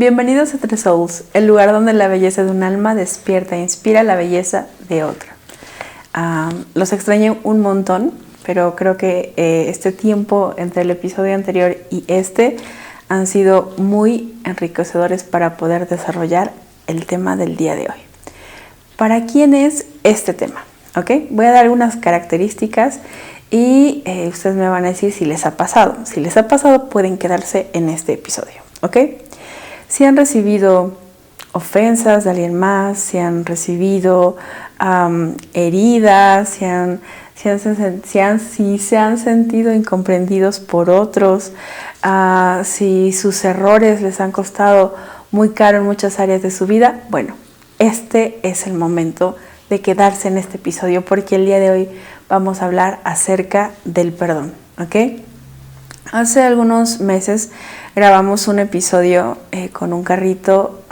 Bienvenidos a Tres Souls, el lugar donde la belleza de un alma despierta e inspira la belleza de otra. Los extrañé un montón, pero creo que este tiempo entre el episodio anterior y este han sido muy enriquecedores para poder desarrollar el tema del día de hoy. ¿Para quién es este tema? ¿Okay? Voy a dar algunas características y ustedes me van a decir si les ha pasado. Si les ha pasado, pueden quedarse en este episodio. ¿Ok? Si han recibido ofensas de alguien más, si han recibido heridas, si se han sentido incomprendidos por otros, si sus errores les han costado muy caro en muchas áreas de su vida, bueno, este es el momento de quedarse en este episodio porque el día de hoy vamos a hablar acerca del perdón, ¿ok? Hace algunos meses grabamos un episodio con un carrito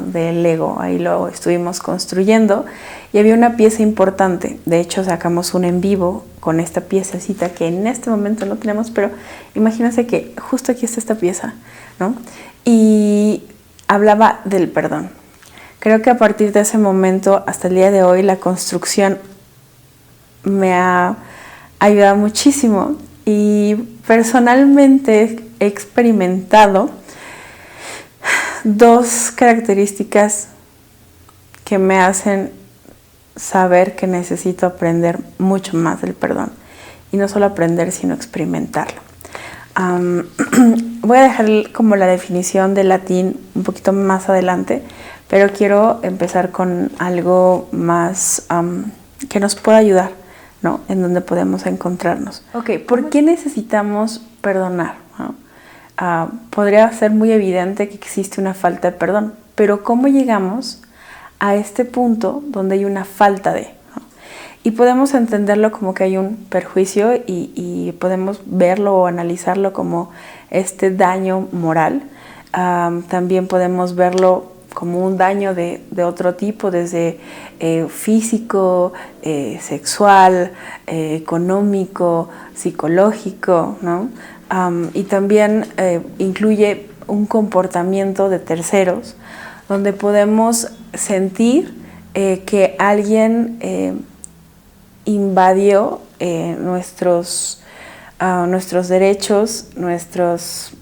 de Lego, ahí lo estuvimos construyendo y había una pieza importante. De hecho sacamos un en vivo con esta piececita que en este momento no tenemos, pero imagínense que justo aquí está esta pieza, ¿no? Y hablaba del perdón. Creo que a partir de ese momento hasta el día de hoy la construcción me ha ayudado muchísimo y personalmente he experimentado dos características que me hacen saber que necesito aprender mucho más del perdón. Y no solo aprender, sino experimentarlo. Voy a dejar como la definición del latín un poquito más adelante, pero quiero empezar con algo más que nos pueda ayudar, ¿no? En donde podemos encontrarnos. Ok, ¿por qué necesitamos perdonar? ¿No? Podría ser muy evidente que existe una falta de perdón, pero ¿cómo llegamos a este punto donde hay una falta de? ¿No? Y podemos entenderlo como que hay un perjuicio y podemos verlo o analizarlo como este daño moral. También podemos verlo como un daño de otro tipo, desde físico, sexual, económico, psicológico, ¿no? Y también incluye un comportamiento de terceros, donde podemos sentir que alguien invadió nuestros derechos, nuestros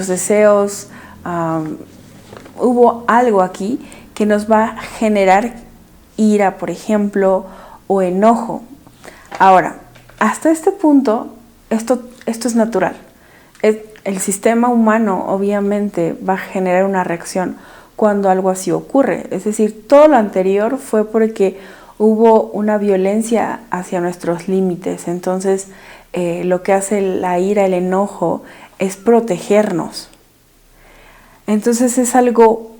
deseos. Hubo algo aquí que nos va a generar ira, por ejemplo, o enojo. Ahora, hasta este punto, esto es natural. El sistema humano obviamente va a generar una reacción cuando algo así ocurre. Es decir, todo lo anterior fue porque hubo una violencia hacia nuestros límites. Entonces, lo que hace la ira, el enojo, es protegernos. Entonces es algo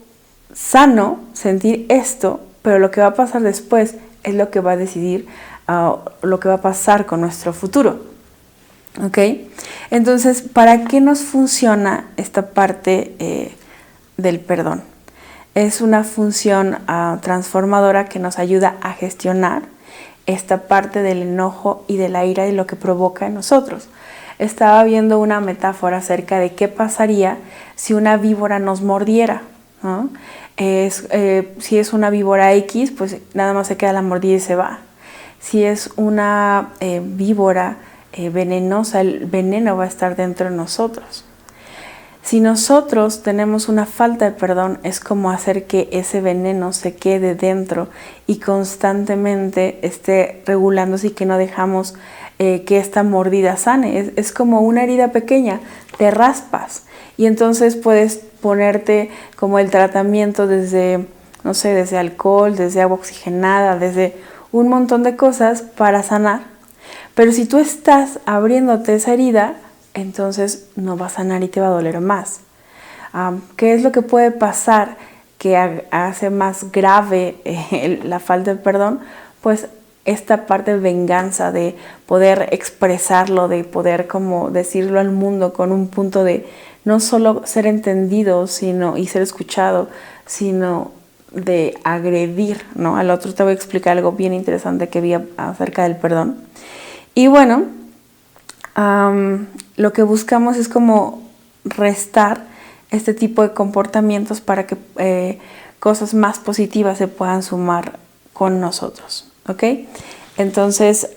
sano sentir esto, pero lo que va a pasar después es lo que va a decidir lo que va a pasar con nuestro futuro. ¿Ok? Entonces, ¿para qué nos funciona esta parte del perdón? Es una función transformadora que nos ayuda a gestionar esta parte del enojo y de la ira y lo que provoca en nosotros. Estaba viendo una metáfora acerca de qué pasaría si una víbora nos mordiera, ¿no? Si es una víbora X, pues nada más se queda la mordida y se va. Si es una víbora venenosa, el veneno va a estar dentro de nosotros. Si nosotros tenemos una falta de perdón, es como hacer que ese veneno se quede dentro y constantemente esté regulándose y que no dejamos que esta mordida sane. Es como una herida pequeña, te raspas y entonces puedes ponerte como el tratamiento desde, no sé, desde alcohol, desde agua oxigenada, desde un montón de cosas para sanar. Pero si tú estás abriéndote esa herida, entonces no va a sanar y te va a doler más. ¿Qué es lo que puede pasar que hace más grave la falta de perdón? Pues esta parte de venganza, de poder expresarlo, de poder como decirlo al mundo con un punto de no solo ser entendido y ser escuchado, sino de agredir, ¿no? Al otro. Te voy a explicar algo bien interesante que vi acerca del perdón. Y bueno, lo que buscamos es como restar este tipo de comportamientos para que cosas más positivas se puedan sumar con nosotros, ¿ok? Entonces,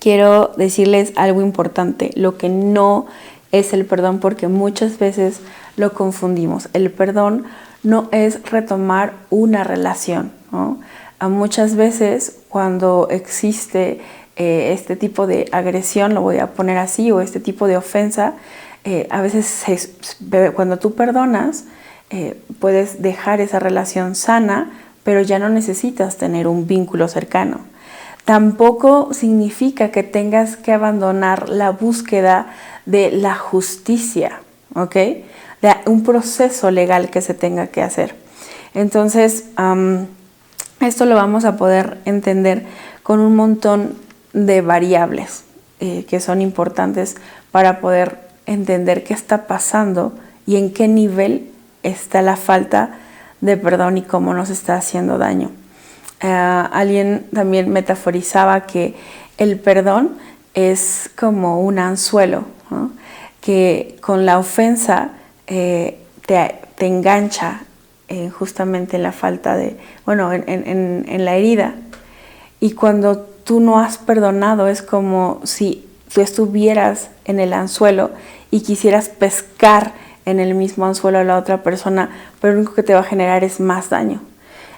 quiero decirles algo importante, lo que no es el perdón, porque muchas veces lo confundimos. El perdón no es retomar una relación, ¿no? Muchas veces cuando existe este tipo de agresión, lo voy a poner así, o este tipo de ofensa, a veces cuando tú perdonas, puedes dejar esa relación sana, pero ya no necesitas tener un vínculo cercano. Tampoco significa que tengas que abandonar la búsqueda de la justicia, ¿ok? De un proceso legal que se tenga que hacer. Entonces, esto lo vamos a poder entender con un montón de variables que son importantes para poder entender qué está pasando y en qué nivel está la falta de perdón y cómo nos está haciendo daño. Alguien también metaforizaba que el perdón es como un anzuelo, ¿no? Que con la ofensa te engancha justamente en la falta de, en la herida. Y cuando tú no has perdonado es como si tú estuvieras en el anzuelo y quisieras pescar en el mismo anzuelo a la otra persona, pero lo único que te va a generar es más daño.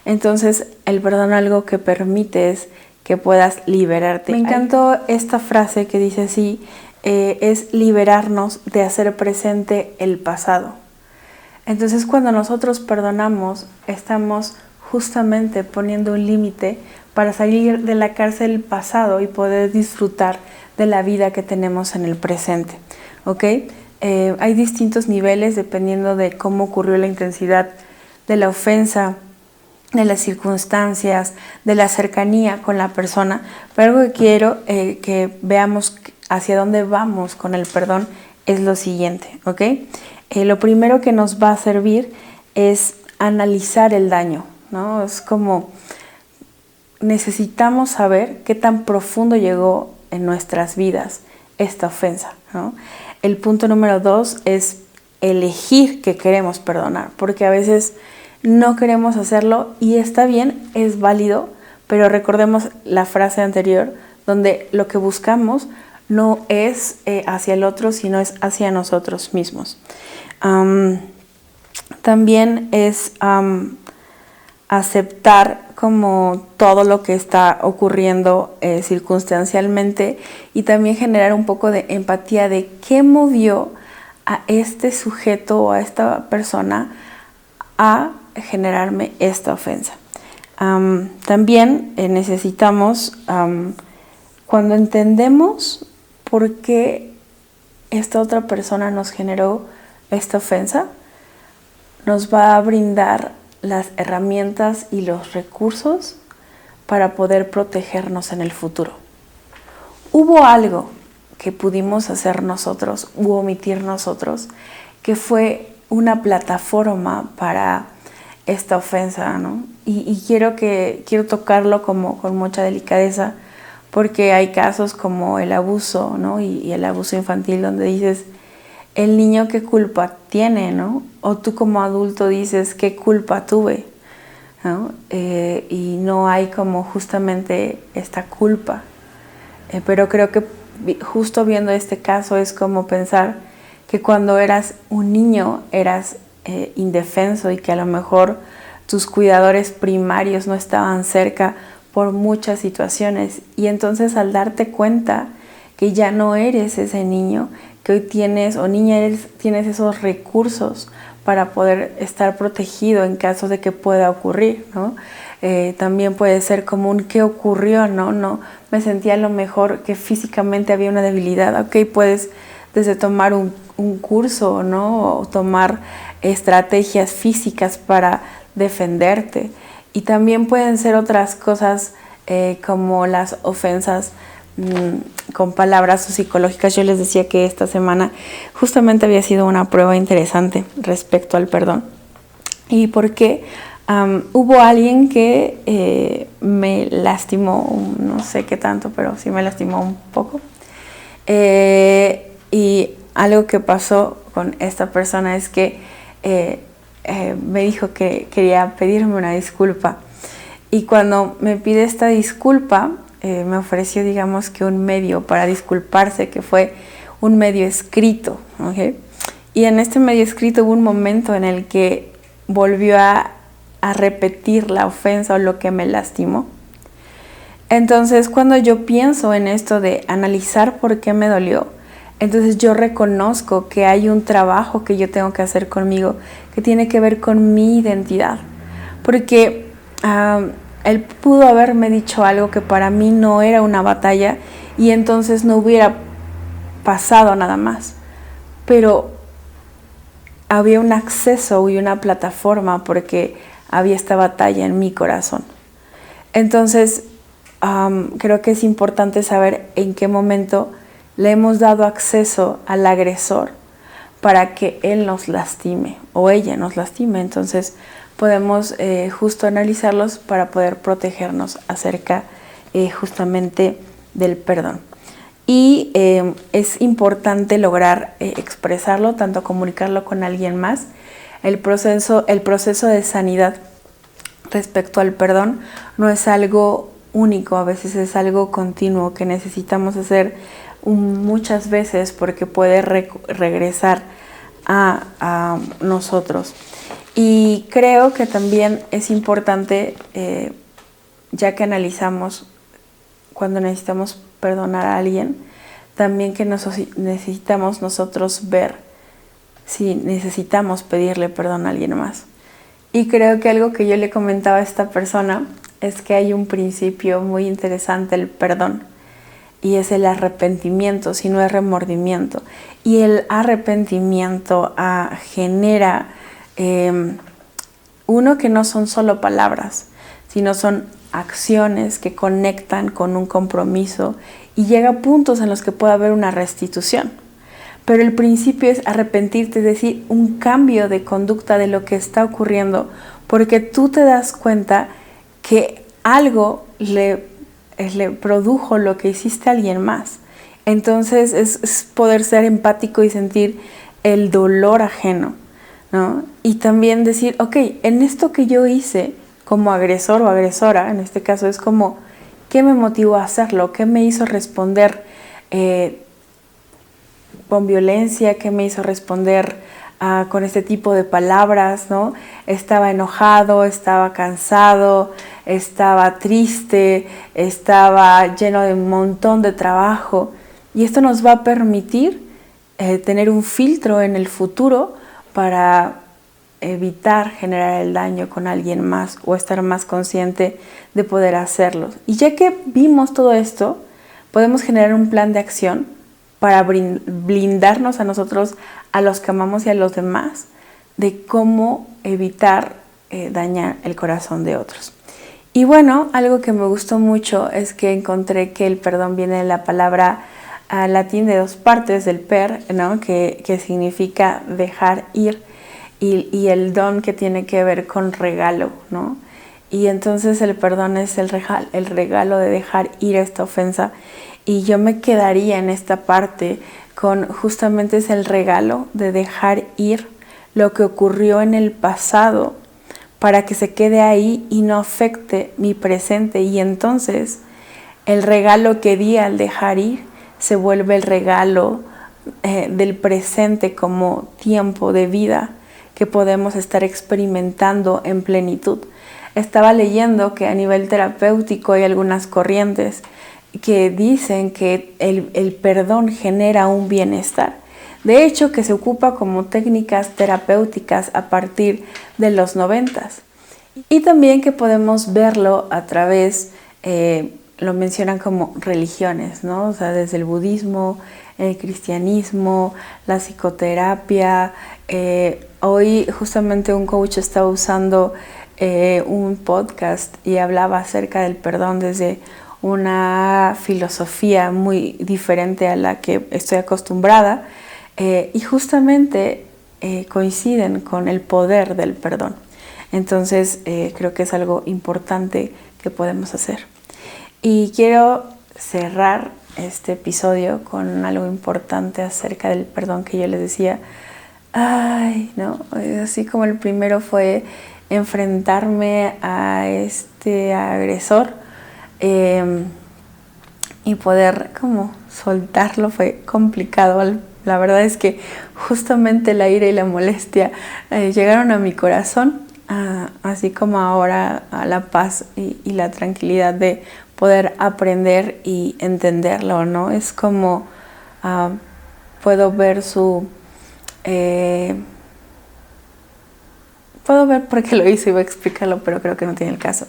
Entonces, el perdón algo que permite es que puedas liberarte. Me encantó esta frase que dice así, es liberarnos de hacer presente el pasado. Entonces, cuando nosotros perdonamos, estamos justamente poniendo un límite para salir de la cárcel del pasado y poder disfrutar de la vida que tenemos en el presente, ¿ok? Hay distintos niveles dependiendo de cómo ocurrió la intensidad de la ofensa, de las circunstancias, de la cercanía con la persona, pero algo que quiero que veamos hacia dónde vamos con el perdón es lo siguiente, ¿ok? Lo primero que nos va a servir es analizar el daño, ¿no? Es como necesitamos saber qué tan profundo llegó en nuestras vidas esta ofensa, ¿no? El punto número 2 es elegir que queremos perdonar, porque a veces no queremos hacerlo y está bien, es válido, pero recordemos la frase anterior donde lo que buscamos no es hacia el otro, sino es hacia nosotros mismos. También es aceptar como todo lo que está ocurriendo circunstancialmente y también generar un poco de empatía de qué movió a este sujeto o a esta persona a generarme esta ofensa. También necesitamos, cuando entendemos por qué esta otra persona nos generó esta ofensa, nos va a brindar las herramientas y los recursos para poder protegernos en el futuro. Hubo algo que pudimos hacer nosotros u omitir nosotros que fue una plataforma para esta ofensa, ¿no? Y quiero tocarlo como con mucha delicadeza porque hay casos como el abuso, ¿no? Y el abuso infantil donde dices, el niño qué culpa tiene, ¿no? O tú como adulto dices, qué culpa tuve, ¿no? Y no hay como justamente esta culpa. Pero creo que justo viendo este caso es como pensar que cuando eras un niño eras indefenso y que a lo mejor tus cuidadores primarios no estaban cerca por muchas situaciones. Y entonces al darte cuenta que ya no eres ese niño, que hoy tienes o niña tienes esos recursos para poder estar protegido en caso de que pueda ocurrir, ¿no? También puede ser como un ¿qué ocurrió? No me sentía a lo mejor que físicamente había una debilidad. Ok, puedes desde tomar un curso, ¿no? O tomar estrategias físicas para defenderte. Y también pueden ser otras cosas como las ofensas con palabras o psicológicas. Yo les decía que esta semana justamente había sido una prueba interesante respecto al perdón. ¿Y por qué? Hubo alguien que me lastimó, no sé qué tanto, pero sí me lastimó un poco. Y algo que pasó con esta persona es que me dijo que quería pedirme una disculpa. Y cuando me pide esta disculpa, me ofreció, digamos, que un medio para disculparse, que fue un medio escrito, ¿okay? Y en este medio escrito hubo un momento en el que volvió a repetir la ofensa o lo que me lastimó. Entonces, cuando yo pienso en esto de analizar por qué me dolió, entonces yo reconozco que hay un trabajo que yo tengo que hacer conmigo que tiene que ver con mi identidad. Porque él pudo haberme dicho algo que para mí no era una batalla y entonces no hubiera pasado nada más. Pero había un acceso y una plataforma porque había esta batalla en mi corazón. Entonces, creo que es importante saber en qué momento le hemos dado acceso al agresor para que él nos lastime o ella nos lastime. Entonces podemos justo analizarlos para poder protegernos acerca justamente del perdón. Y es importante lograr expresarlo, tanto comunicarlo con alguien más. El proceso de sanidad respecto al perdón no es algo único, a veces es algo continuo que necesitamos hacer muchas veces porque puede regresar a nosotros. Y creo que también es importante, ya que analizamos cuando necesitamos perdonar a alguien, también que necesitamos nosotros ver si necesitamos pedirle perdón a alguien más. Y creo que algo que yo le comentaba a esta persona es que hay un principio muy interesante, el perdón, y es el arrepentimiento, si no es remordimiento. Y el arrepentimiento genera uno que no son solo palabras, sino son acciones que conectan con un compromiso y llega a puntos en los que puede haber una restitución. Pero el principio es arrepentirte, es decir, un cambio de conducta de lo que está ocurriendo, porque tú te das cuenta que algo le produjo lo que hiciste a alguien más. Entonces es poder ser empático y sentir el dolor ajeno, ¿no? Y también decir, ok, en esto que yo hice como agresor o agresora, en este caso es como, ¿qué me motivó a hacerlo? ¿Qué me hizo responder con violencia? ¿Qué me hizo responder con este tipo de palabras, ¿no? Estaba enojado, estaba cansado, estaba triste, estaba lleno de un montón de trabajo. Y esto nos va a permitir tener un filtro en el futuro para evitar generar el daño con alguien más o estar más consciente de poder hacerlo. Y ya que vimos todo esto, podemos generar un plan de acción para blindarnos a nosotros, a los que amamos y a los demás, de cómo evitar dañar el corazón de otros. Y bueno, algo que me gustó mucho es que encontré que el perdón viene de la palabra latín de dos partes, del per, ¿no? que significa dejar ir, y el don, que tiene que ver con regalo, ¿no? Y entonces el perdón es el regalo de dejar ir esta ofensa. Y yo me quedaría en esta parte con justamente es el regalo de dejar ir lo que ocurrió en el pasado para que se quede ahí y no afecte mi presente. Y entonces el regalo que di al dejar ir se vuelve el regalo del presente como tiempo de vida que podemos estar experimentando en plenitud. Estaba leyendo que a nivel terapéutico hay algunas corrientes que dicen que el perdón genera un bienestar. De hecho, que se ocupa como técnicas terapéuticas a partir de los 90s. Y también que podemos verlo a través, lo mencionan como religiones, ¿no? O sea, desde el budismo, el cristianismo, la psicoterapia. Hoy justamente un coach estaba usando un podcast y hablaba acerca del perdón desde una filosofía muy diferente a la que estoy acostumbrada, y justamente coinciden con el poder del perdón. Entonces creo que es algo importante que podemos hacer. Y quiero cerrar este episodio con algo importante acerca del perdón que yo les decía. Ay, no, así como el primero fue enfrentarme a este agresor y poder como soltarlo fue complicado. La verdad es que justamente la ira y la molestia llegaron a mi corazón, así como ahora a la paz y la tranquilidad de poder aprender y entenderlo, ¿no? Es como puedo ver puedo ver por qué lo hice, iba a explicarlo, pero creo que no tiene el caso.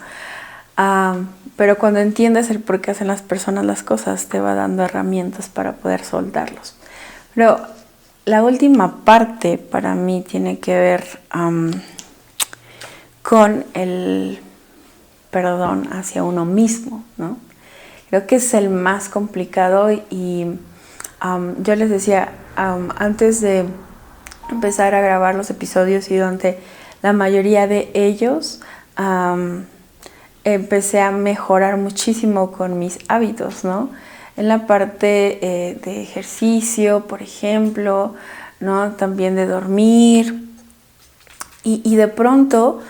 Pero cuando entiendes el por qué hacen las personas las cosas, te va dando herramientas para poder soltarlos. Pero la última parte para mí tiene que ver con el perdón hacia uno mismo, ¿no? Creo que es el más complicado y yo les decía, antes de empezar a grabar los episodios y durante la mayoría de ellos, empecé a mejorar muchísimo con mis hábitos, ¿no? En la parte de ejercicio, por ejemplo, ¿no? También de dormir. Y de pronto,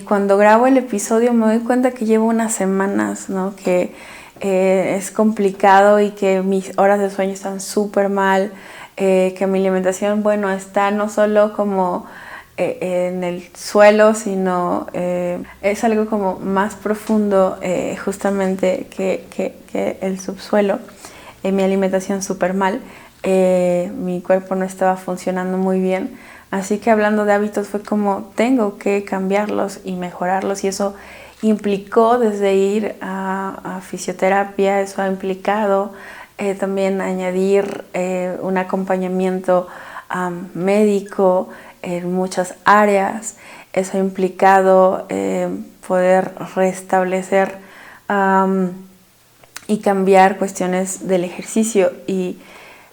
cuando grabo el episodio, me doy cuenta que llevo unas semanas, ¿no? Que es complicado y que mis horas de sueño están súper mal, que mi alimentación, bueno, está no solo como en el suelo, sino es algo como más profundo justamente que el subsuelo. Mi alimentación súper mal, mi cuerpo no estaba funcionando muy bien, así que hablando de hábitos fue como tengo que cambiarlos y mejorarlos, y eso implicó desde ir a fisioterapia, eso ha implicado también añadir un acompañamiento médico en muchas áreas. Eso ha implicado poder restablecer y cambiar cuestiones del ejercicio, y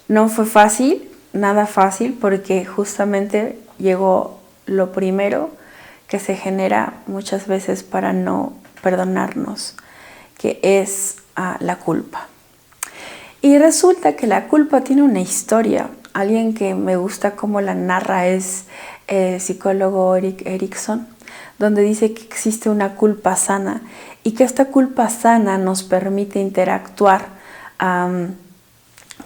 no fue fácil, nada fácil, porque justamente llegó lo primero que se genera muchas veces para no perdonarnos, que es la culpa. Y resulta que la culpa tiene una historia. Alguien que me gusta cómo la narra es el psicólogo Erik Erikson, donde dice que existe una culpa sana y que esta culpa sana nos permite interactuar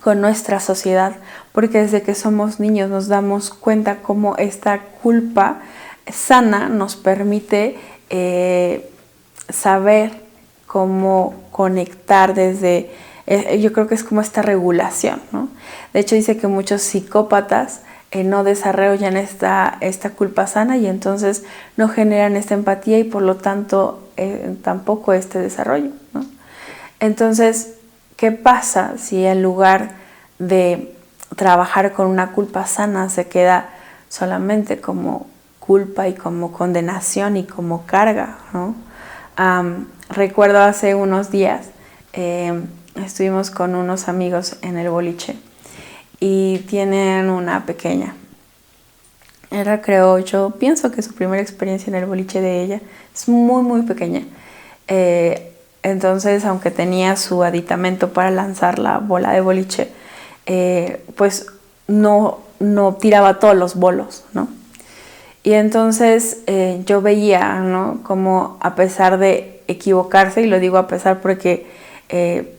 con nuestra sociedad, porque desde que somos niños nos damos cuenta cómo esta culpa sana nos permite saber cómo conectar desde, yo creo que es como esta regulación, ¿no? De hecho dice que muchos psicópatas no desarrollan esta culpa sana y entonces no generan esta empatía y por lo tanto tampoco este desarrollo, ¿no? Entonces, ¿qué pasa si en lugar de trabajar con una culpa sana se queda solamente como culpa y como condenación y como carga, ¿no? Recuerdo hace unos días estuvimos con unos amigos en el boliche y tienen una pequeña. Era, creo, yo pienso que su primera experiencia en el boliche de ella. Es muy, muy pequeña. Entonces, aunque tenía su aditamento para lanzar la bola de boliche, pues no tiraba todos los bolos, ¿no? Y entonces yo veía, ¿no? Como a pesar de equivocarse, y lo digo a pesar porque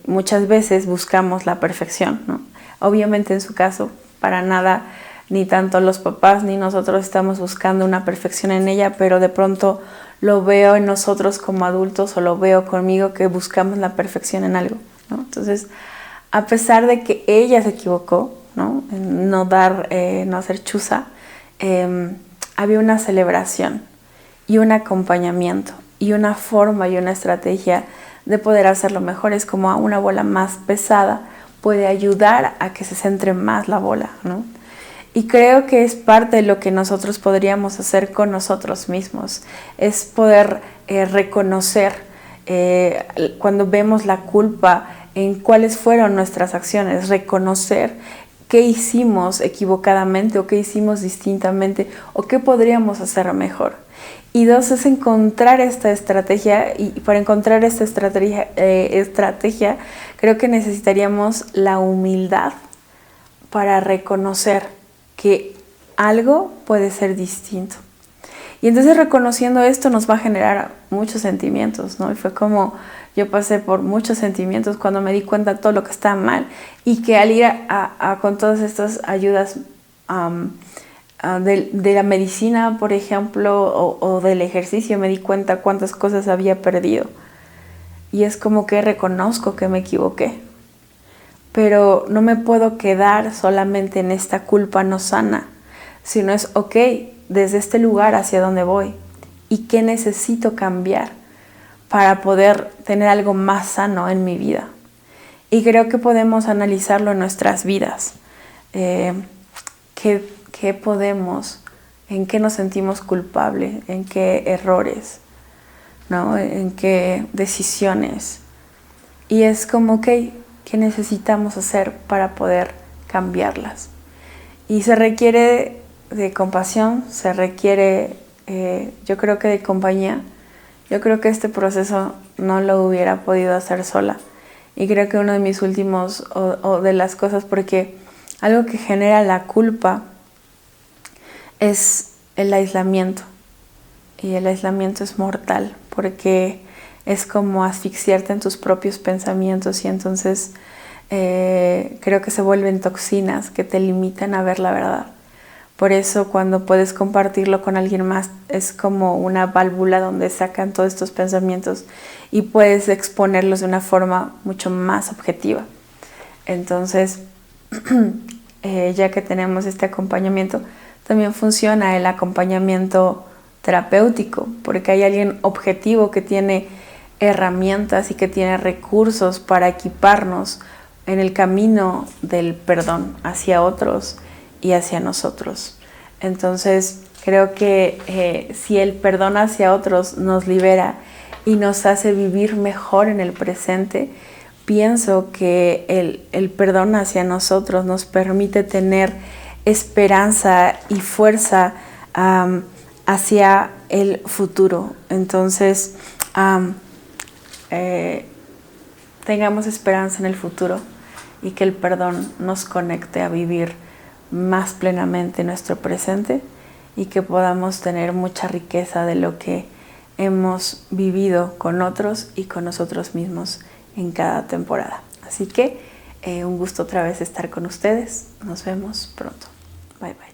muchas veces buscamos la perfección, ¿no? Obviamente en su caso, para nada, ni tanto los papás ni nosotros estamos buscando una perfección en ella, pero de pronto lo veo en nosotros como adultos o lo veo conmigo que buscamos la perfección en algo, ¿no? Entonces, a pesar de que ella se equivocó, ¿no? En no hacer chuza, había una celebración y un acompañamiento y una forma y una estrategia de poder hacerlo mejor. Es como a una bola más pesada puede ayudar a que se centre más la bola, ¿no? Y creo que es parte de lo que nosotros podríamos hacer con nosotros mismos, es poder reconocer cuando vemos la culpa en cuáles fueron nuestras acciones, reconocer qué hicimos equivocadamente o qué hicimos distintamente o qué podríamos hacer mejor. Y dos, es encontrar esta estrategia, y para encontrar esta estrategia creo que necesitaríamos la humildad para reconocer que algo puede ser distinto. Y entonces reconociendo esto nos va a generar muchos sentimientos, ¿no? Y fue como yo pasé por muchos sentimientos cuando me di cuenta de todo lo que estaba mal, y que al ir con todas estas ayudas de la medicina, por ejemplo, o del ejercicio, me di cuenta cuántas cosas había perdido. Y es como que reconozco que me equivoqué. Pero no me puedo quedar solamente en esta culpa no sana, sino es, ok, desde este lugar hacia dónde voy y qué necesito cambiar para poder tener algo más sano en mi vida. Y creo que podemos analizarlo en nuestras vidas. ¿Qué podemos, en qué nos sentimos culpables, en qué errores, ¿no? En qué decisiones? Y es como, ok, ¿qué necesitamos hacer para poder cambiarlas? Y se requiere de compasión, se requiere, yo creo que de compañía. Yo creo que este proceso no lo hubiera podido hacer sola. Y creo que uno de mis últimos, o de las cosas, porque algo que genera la culpa es el aislamiento. Y el aislamiento es mortal, porque es como asfixiarte en tus propios pensamientos, y entonces creo que se vuelven toxinas que te limitan a ver la verdad. Por eso cuando puedes compartirlo con alguien más es como una válvula donde sacan todos estos pensamientos y puedes exponerlos de una forma mucho más objetiva. Entonces, ya que tenemos este acompañamiento, también funciona el acompañamiento terapéutico, porque hay alguien objetivo que tiene herramientas y que tiene recursos para equiparnos en el camino del perdón hacia otros y hacia nosotros. Entonces creo que si el perdón hacia otros nos libera y nos hace vivir mejor en el presente, pienso que el perdón hacia nosotros nos permite tener esperanza y fuerza hacia el futuro. Entonces tengamos esperanza en el futuro, y que el perdón nos conecte a vivir más plenamente nuestro presente, y que podamos tener mucha riqueza de lo que hemos vivido con otros y con nosotros mismos en cada temporada. Así que un gusto otra vez estar con ustedes. Nos vemos pronto. Bye bye.